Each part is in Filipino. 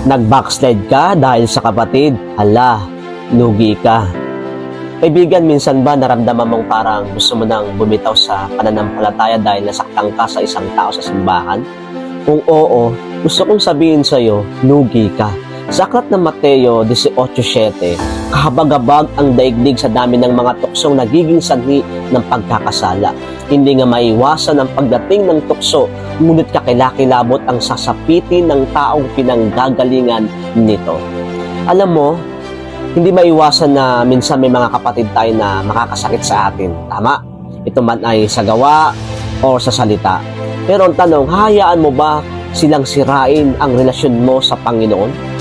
Nag-backslide ka dahil sa kapatid? Hala, lugi ka. Kaibigan, minsan ba naramdaman mong parang gusto mo nang bumitaw sa pananampalataya dahil nasaktan ka sa isang tao sa simbahan? Kung oo, gusto kong sabihin sa iyo, lugi ka. Sa aklat ng Mateo 18:7, kahabag-habag ang daigdig sa dami ng mga tuksong nagiging sanhi ng pagkakasala. Hindi nga maiwasan ang pagdating ng tukso, ngunit kakilakilabot ang sasapitin ng taong pinanggagalingan nito. Alam mo, hindi maiwasan na minsan may mga kapatid tayo na makakasakit sa atin. Tama? Ito man ay sa gawa o sa salita. Pero ang tanong, hahayaan mo ba silang sirain ang relasyon mo sa Panginoon?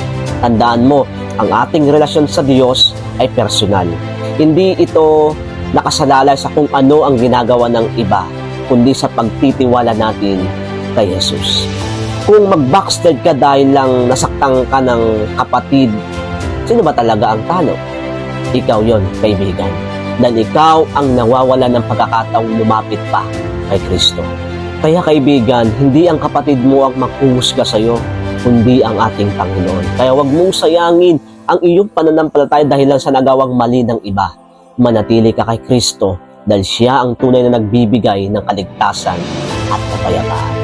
Tandaan mo, ang ating relasyon sa Diyos ay personal. Hindi ito nakasalalay sa kung ano ang ginagawa ng iba, kundi sa pagtitiwala natin kay Jesus. Kung mag-backslide ka dahil lang nasaktan ka ng kapatid, sino ba talaga ang talo? Ikaw yon, kaibigan. Dahil ikaw ang nawawala ng pagkakataong lumapit pa kay Kristo. Kaya kaibigan, hindi ang kapatid mo ang maghuhusga sa iyo, kundi ang ating Panginoon. Kaya huwag mong sayangin ang iyong pananampalataya dahil lang sa nagawang mali ng iba. Manatili ka kay Kristo dahil siya ang tunay na nagbibigay ng kaligtasan at kapayapaan.